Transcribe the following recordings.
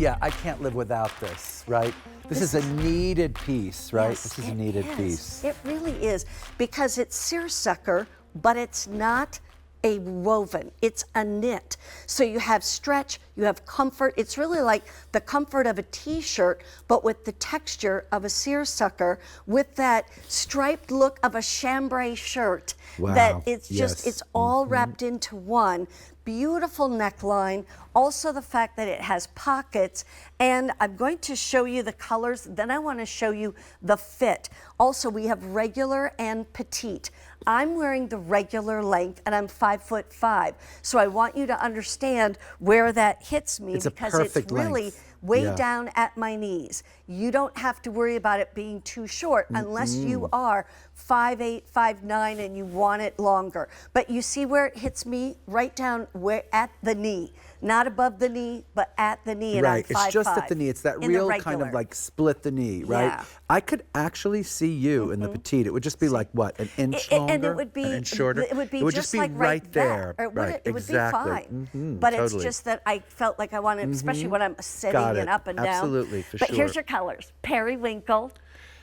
yeah, I can't live without this, right? This is a needed piece, right? Yes, this is a needed piece. It really is, because it's seersucker, but it's not a woven, it's a knit. So you have stretch, you have comfort. It's really like the comfort of a t-shirt, but with the texture of a seersucker, with that striped look of a chambray shirt. Wow. That it's just, Yes. it's all wrapped into one. Beautiful neckline. Also the fact that it has pockets, and I'm going to show you the colors, then I want to show you the fit. Also, we have regular and petite. I'm wearing the regular length and I'm 5'5", so I want you to understand where that hits me, because it's really length. way down at my knees. You don't have to worry about it being too short unless you are 5'8", 5'9", and you want it longer. But you see where it hits me? Right down where at the knee. Not above the knee, but at the knee, and Right, I'm 5'5". it's just at the knee. It's that real kind of like split the knee, right? Yeah. I could actually see you in the petite. It would just be like what, an inch longer, and it would be, an inch shorter? It would be just just be like right there. Or it right, would, it would exactly. be fine. But totally. it's just that I felt like I wanted, especially when I'm sitting Got and it. up and down. Absolutely, for but sure. here's your colors. Periwinkle.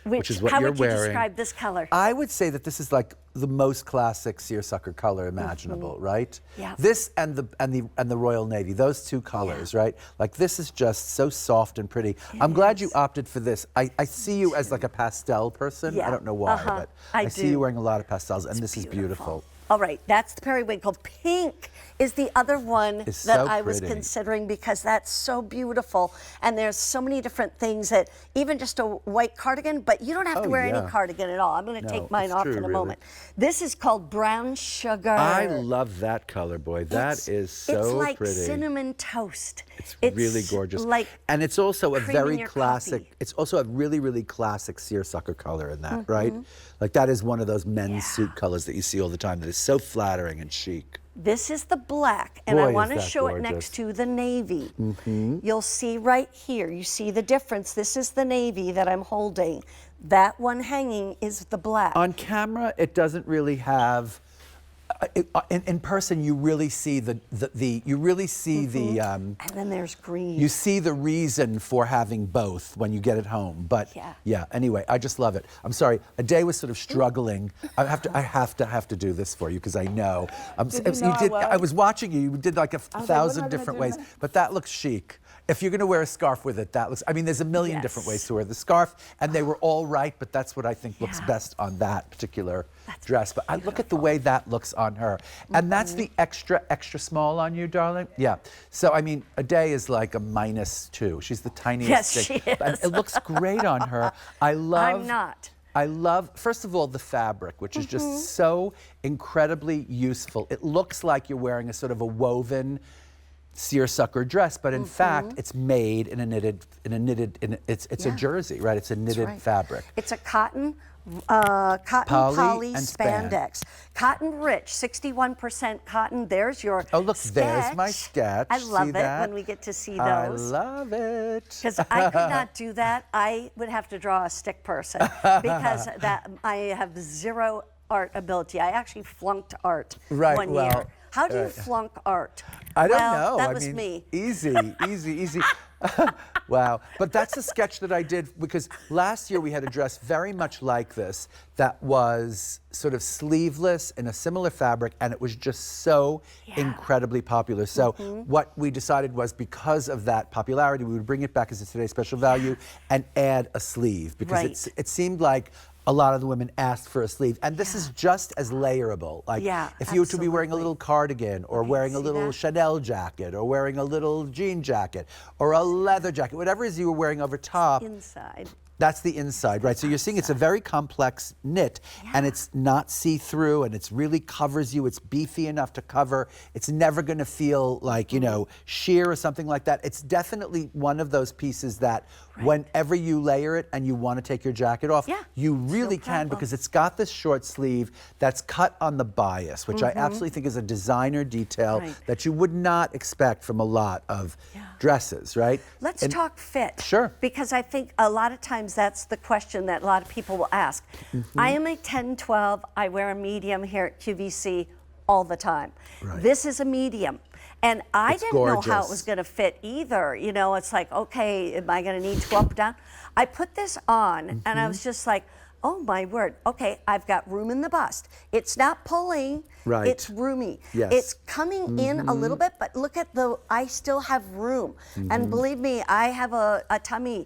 Which is what how you're would you wearing. describe this color? I would say that this is like the most classic seersucker color imaginable, right? Yeah. This and the royal navy, those two colors, right? Like this is just so soft and pretty. I'm glad you opted for this. I see you as like a pastel person. Yeah. I don't know why, but I see you wearing a lot of pastels, and this is beautiful. All right, that's the periwinkle. Pink is the other one that so I was pretty. considering, because that's so beautiful. And there's so many different things, that even just a white cardigan, but you don't have to wear any cardigan at all. I'm going to take mine off in a moment. This is called brown sugar. I love that color, boy. That is so It's like pretty. cinnamon toast. It's really gorgeous. Like and it's also a cream very in your classic, coffee. it's also a really, really classic seersucker color in that, right? Like that is one of those men's suit colors that you see all the time that is so flattering and chic. This is the black, and Boy, I want to is that show it gorgeous. next to the navy. You'll see right here, you see the difference. This is the navy that I'm holding. That one hanging is the black. On camera, it doesn't really have. In person, you really see the and then there's green. You see the reason for having both when you get it home. But yeah, anyway, I just love it. I'm sorry, a day was sort of struggling. I have to do this for you, because I know. I was watching you. You did like a thousand different ways, but that looks chic. If you're going to wear a scarf with it, that looks, I mean, there's a million different ways to wear the scarf, and they were all right, but that's what I think looks best on that particular dress. But I look at the way that looks on her. And that's the extra, extra small on you, darling? Yeah. So, I mean, a day is like a -2. She's the tiniest Yes, thing. she is. And it looks great on her. I'm not. I love, first of all, the fabric, which is just so incredibly useful. It looks like you're wearing a sort of a woven seersucker dress, but in fact, it's made in a knitted, it's a jersey, right? It's a knitted fabric. It's a cotton poly and spandex. Cotton rich, 61% cotton. There's your Oh, look, sketch. there's my sketch. I love See it that? when we get to see I those. love it. Because I could not do that. I would have to draw a stick person, because that I have zero art ability. I actually flunked art one year. How do you flunk art? I don't know. That I was mean, me. Easy. Wow. But that's a sketch that I did, because last year we had a dress very much like this that was sort of sleeveless in a similar fabric, and it was just so incredibly popular. So what we decided was, because of that popularity, we would bring it back as a Today's Special Value and add a sleeve, because it seemed like a lot of the women asked for a sleeve. And this is just as layerable. Like if you were to be wearing a little cardigan, or wearing a little Chanel jacket, or wearing a little jean jacket, or a leather jacket, whatever it is you were wearing over top. Inside. That's the inside, right? So you're seeing it's a very complex knit, and it's not see-through, and it's really covers you. It's beefy enough to cover. It's never going to feel like, you know, sheer or something like that. It's definitely one of those pieces that whenever you layer it and you want to take your jacket off, you really can, because it's got this short sleeve that's cut on the bias, which I absolutely think is a designer detail that you would not expect from a lot of dresses, right? Let's talk fit. Sure. Because I think a lot of times that's the question that a lot of people will ask. I am a 10-12. I wear a medium here at QVC all the time. This is a medium. And I It's didn't know how it gorgeous. was going to fit either. You know, it's like, okay, am I going to need to go up or down? I put this on and I was just like, oh my word, okay, I've got room in the bust. It's not pulling, Right. it's roomy. Yes. It's coming in a little bit, but look at I still have room. And believe me, I have a tummy.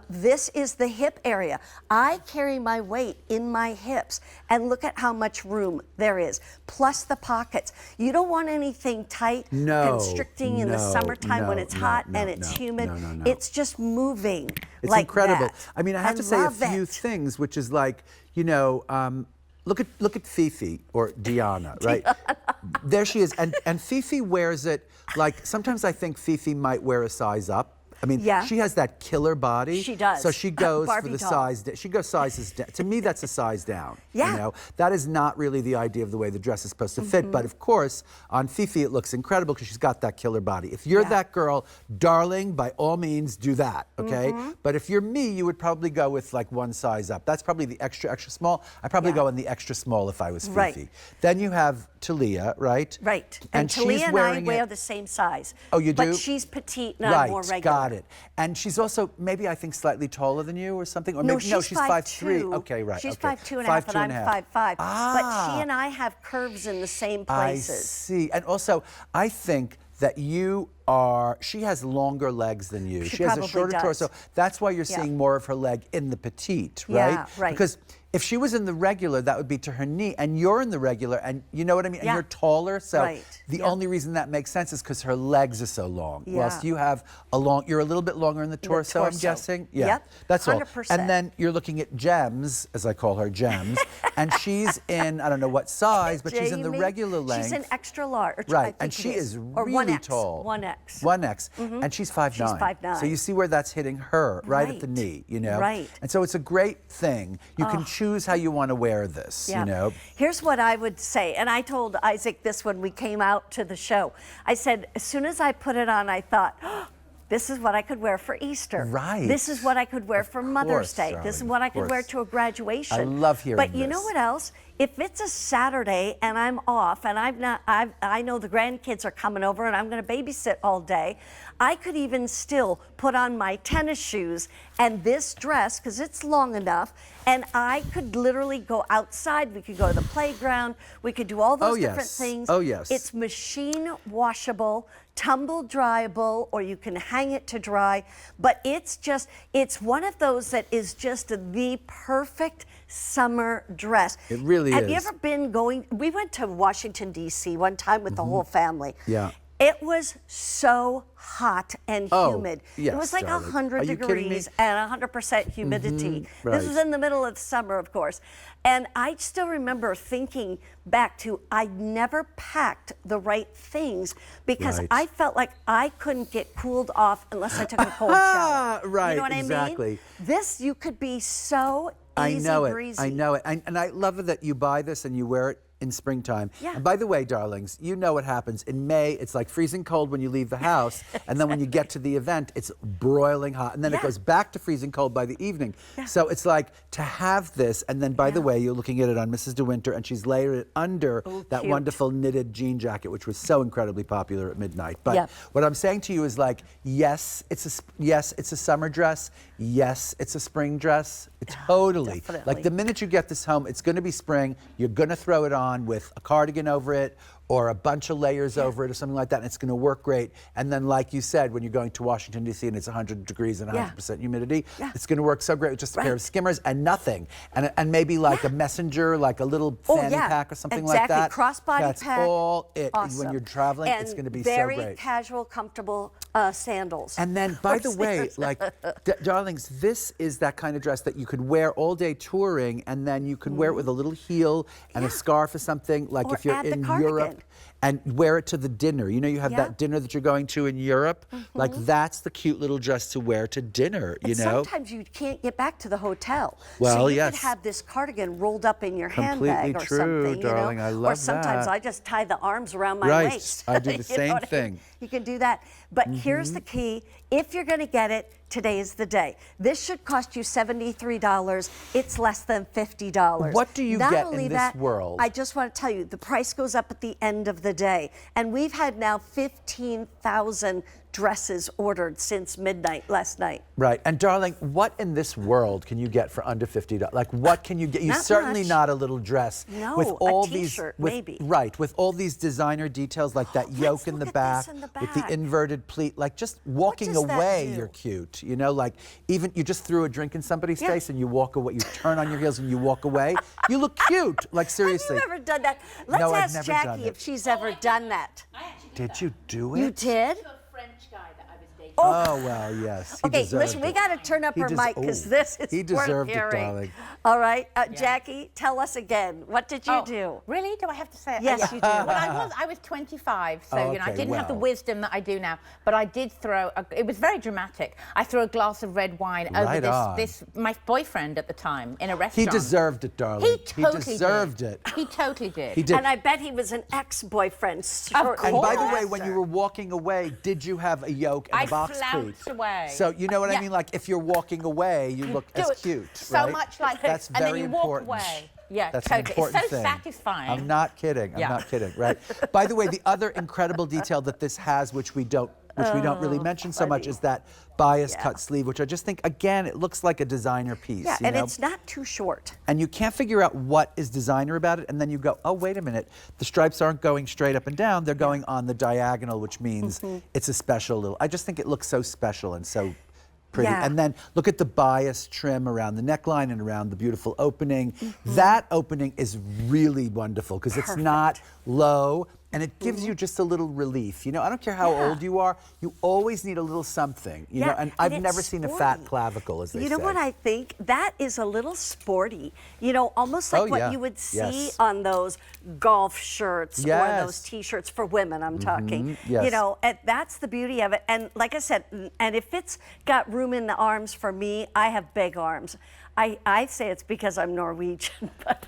This is the hip area. I carry my weight in my hips, and look at how much room there is, plus the pockets. You don't want anything tight, constricting in the summertime when it's hot and it's humid. It's just moving. It's like incredible. that. I mean, I have to say a love few it. things, which is like, you know, look at Fifi or Diana, right? There she is, and Fifi wears it like, sometimes I think Fifi might wear a size up. I mean, Yeah. she has that killer body. She does. So she goes for Barbie the doll. size. She goes sizes down. To me, that's a size down. Yeah. You know, that is not really the idea of the way the dress is supposed to fit. But of course, on Fifi, it looks incredible because she's got that killer body. If you're that girl, darling, by all means, do that. Okay. But if you're me, you would probably go with like one size up. That's probably the extra small. I'd probably go in the extra small if I was Fifi. Right. Then you have Talia, right? Right. And Talia she's and I wearing wear it. the same size. Oh, you do? But she's petite and Right, I'm more regular. got it. And she's also maybe I think slightly taller than you or something. Or No, maybe she's 5'3". Okay, right. She's okay. 5'2" and a half, and I'm 5'5". But Ah. she and I have curves in the same I places. see. And also, I think that she has longer legs than you. She has a probably shorter does. torso. That's why you're Yeah. seeing more of her leg in the petite, right? Yeah, right. Because if she was in the regular, that would be to her knee, and you're in the regular, and you know what I mean? Yeah. And you're taller, so Right. the Yeah. only reason that makes sense is because her legs are so long. Yeah. Whilst you have you're a little bit longer in the torso, I'm torso. guessing? Yeah. Yep, That's all. 100%. And then you're looking at Gems, as I call her, Gems, and she's in, I don't know what size, but she's in the Jamie, regular length. She's an extra large. I Right, think and she it is Or really 1X, tall. 1X. 1X, and she's 5'9". She's 5'9". So you see where that's hitting her, right at the Right. knee, you know? Right. And so it's a great thing. You can choose how you want to wear this, you know? Here's what I would say, and I told Isaac this when we came out to the show. I said, as soon as I put it on, I thought, oh, this is what I could wear for Easter. Right. This is what I could wear for Mother's Day. This is darling, what I of could wear course. to a graduation. I love hearing But you know this. what else? If it's a Saturday and I'm off and I know the grandkids are coming over and I'm going to babysit all day, I could even still put on my tennis shoes and this dress because it's long enough, and I could literally go outside. We could go to the playground. We could do all those different yes. things. Oh, yes. It's machine washable, tumble dryable, or you can hang it to dry. But it's one of those that is just the perfect summer dress. It really Have you is. ever been we went to Washington, D.C. one time with the whole family. Yeah. It was so hot and Oh, humid. yes, It was like darling. 100 Are you kidding me? degrees and 100% humidity. right. This was in the middle of the summer, of course. And I still remember thinking back to I never packed the right things because Right. I felt like I couldn't get cooled off unless I took a cold shower. Right, You know what exactly. I mean? This, you could be so I easy know it. breezy. I know it. And I love it that you buy this and you wear it in springtime. Yeah. And by the way, darlings, you know what happens. In May, it's like freezing cold when you leave the house. And then when you get to the event, it's broiling hot. And then it Yeah. goes back to freezing cold by the evening. Yeah. So it's like to have this. And then, by the way, you're looking at it on Mrs. De Winter, and she's layered it under that cute. wonderful knitted jean jacket, which was so incredibly popular at midnight. But Yeah. what I'm saying to you is like, yes, it's a summer dress. Yes, it's a spring dress. Totally. definitely. Like the minute you get this home, it's going to be spring. You're going to throw it on with a cardigan over it or a bunch of layers over it or something like that, and it's going to work great. And then, like you said, when you're going to Washington, D.C. and it's 100 degrees and 100% humidity, it's going to work so great with just a pair of skimmers and nothing. And maybe like a messenger, like a little fanny pack or something like that. Exactly, crossbody That's pack. all it. Awesome. When you're traveling, and it's going to be so very great. casual, comfortable sandals. And then, by Or the way, sneakers. like, darlings, this is that kind of dress that you could wear all day touring, and then you could wear it with a little heel and a scarf or something, like Or if you're add the in cardigan. Europe, and wear it to the dinner. You know, you have Yeah. that dinner that you're going to in Europe. Like, that's the cute little dress to wear to dinner, you And know? sometimes you can't get back to the hotel. Well, so you yes. could have this cardigan rolled up in your Completely handbag or true, something, darling. you know? I love Or sometimes that. I just tie the arms around my Right. waist. I do the You know same what I mean? thing. You can do that. But here's the key. If you're going to get it, today is the day. This should cost you $73. It's less than $50. What do you Not get only in this that, world? I just want to tell you, the price goes up at the end of the the day. And we've had now 15,000 dresses ordered since midnight last night. Right. And darling, what in this world can you get for under $50? Like, what can you get? You Not certainly much. not a little dress. No, with all a t-shirt, these, maybe. Right. With all these designer details like that yoke in the, look at back, this in the with the back. inverted pleat, like just walking does that away, do? you're cute. You know, like even you just threw a drink in somebody's Yeah. face and you walk away, you turn on your heels and you walk away. You look cute. Like seriously. Have you ever done that? Let's No, I've ask never done Jackie it. if she's ever done that. I actually Did you do it? You did? to a French guy that I was dating. Oh, well, yes. He Okay, deserved listen, we it. got to turn up He her mic because oh, this is he worth deserved it, hearing. darling. All right, Jackie, tell us again. What did you do? Really? Do I have to say it? Yes, Yeah. you do. Well, I was 25, so Oh, you know, I okay, didn't have the well. wisdom that I do now. But I did throw. It was very dramatic. I threw a glass of red wine Right over on. this my boyfriend at the time in a He restaurant. deserved it, darling. He totally deserved did. it. He totally did. He did. And I bet he was an ex-boyfriend. course. And by the way, Yes, when sir. you were walking away, did you have a yoke and I a box flounced pleat? away. So you know what I Yeah. mean? Like if you're walking away, you look Do as it cute. so right? much like That's this, and then very you walk important. away. Yeah, That's totally. an important It's so thing. satisfying. I'm not kidding. I'm Yeah. not kidding. Right. By the way, the other incredible detail that this has, which we don't really mention so much, funny. is that bias Yeah. cut sleeve, which I just think again it looks like a designer piece. Yeah, you and know? it's not too short. And you can't figure out what is designer about it, and then you go, oh, wait a minute, the stripes aren't going straight up and down, they're going on the diagonal, which means it's a special little, I just think it looks so special and so pretty. Yeah. And then look at the bias trim around the neckline and around the beautiful opening. That opening is really wonderful because it's not low, and it gives you just a little relief. You know, I don't care how old you are, you always need a little something. You know, and I've it's never seen a fat sporty. clavicle, as they say. You know what I think? That is a little sporty. You know, almost like Oh, what yeah. you would see Yes. on those golf shirts or Yes. those t-shirts for women, I'm talking. Yes. You know, and that's the beauty of it. And like I said, and if it's got room in the arms for me, I have big arms. I say it's because I'm Norwegian, but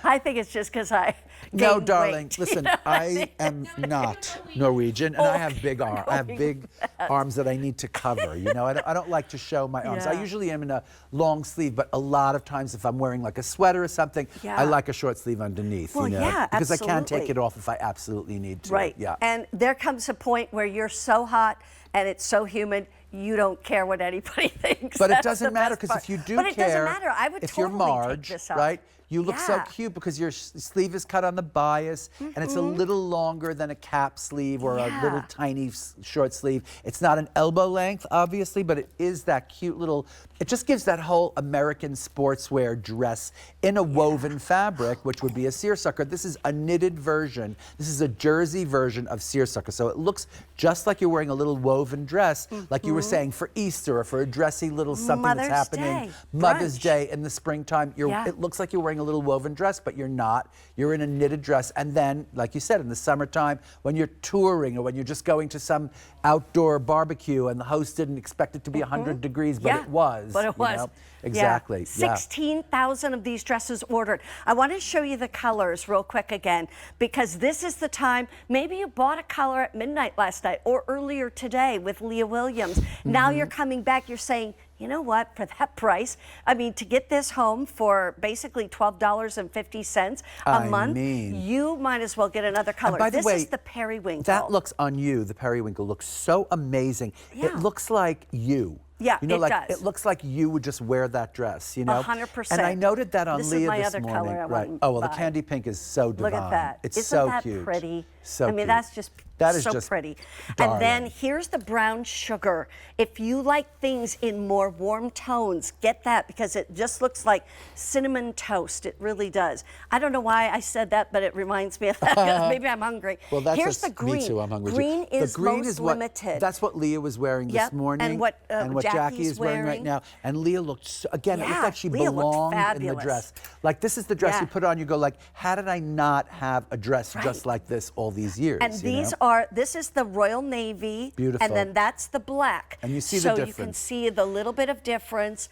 I think it's just because I No, gained darling. weight. Listen, You know what I mean? am not Norwegian, and I have big arms. I have big arms that I need to cover. You know, I don't like to show my arms. I Yeah. usually am in a long sleeve, but a lot of times, if I'm wearing like a sweater or something, Yeah. I like a short sleeve underneath. Well, you know, yeah, because I can't take absolutely. it off if I absolutely need to. Right. Yeah. And there comes a point where you're so hot and it's so humid, you don't care what anybody thinks. But it That's doesn't the matter best because part. if you do but it care, doesn't matter. I would if totally you're Marge, take this off. right? You look so Yeah. cute because your sleeve is cut on the bias, and it's a little longer than a cap sleeve or a little Yeah. tiny short sleeve. It's not an elbow length, obviously, but it is that cute little. It just gives that whole American sportswear dress in a woven fabric, which would be a seersucker. This is a knitted version. This is a jersey version of seersucker, so it looks just like you're wearing a little woven dress, like you were saying for Easter or for a dressy little something Mother's that's happening. Day, Mother's brunch. Day in the springtime. It looks like you're wearing a little woven dress, but you're not. You're in a knitted dress. And then, like you said, in the summertime, when you're touring or when you're just going to some outdoor barbecue and the host didn't expect it to be 100 degrees, but it was. But it you was. know? Exactly. Yeah. 16,000 of these dresses ordered. I want to show you the colors real quick again, because this is the time. Maybe you bought a color at midnight last night or earlier today with Leah Williams. Now you're coming back, you're saying, you know what, for that price, I mean, to get this home for basically $12.50 a month, you might as well get another color. By the this way, is the periwinkle. That looks on you, the periwinkle looks so amazing. Yeah. It looks like you. Yeah, you know, it like does. It looks like you would just wear that dress, you know? 100%. And I noted that on This is Leah my this other morning. color I right. wouldn't Oh, well, the buy. candy pink is so divine. Look at that. It's Isn't so that cute. pretty? So I mean, cute. that's just That is so just pretty. darling. And then here's the brown sugar. If you like things in more warm tones, get that because it just looks like cinnamon toast. It really does. I don't know why I said that, but it reminds me of that. Maybe I'm hungry. Well, that's here's the green. Me too. I'm hungry green too. is the green most is what, limited. That's what Leah was wearing Yep, this morning, and what, Jackie Jackie's is wearing right wearing. now. And Leah looked so, again. It looked Yeah, like she Leah looked belonged in the fabulous. dress. Like this is the dress Yeah. you put on. You go like, how did I not have a dress just like this all these years? And you these know? are, this is the Royal Navy. Beautiful. And then that's the black. And you see the so you can difference. see the little bit of difference.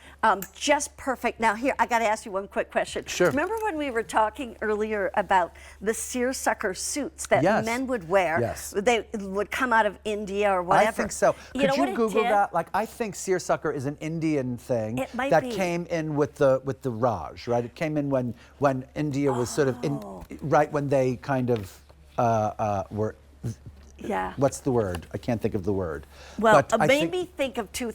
Just perfect. Now here, I got to ask you one quick question. Sure. Remember when we were talking earlier about the seersucker suits that Yes. men would wear? Yes. They would come out of India or whatever. I think so. You Could know you what it Google did? that? Like, I think seersucker is an Indian thing It might that be. came in with the Raj, right? It came in when India was sort of in, right when they kind of were. Yeah. What's the word? I can't think of the word. Well, But I it made think- me think of two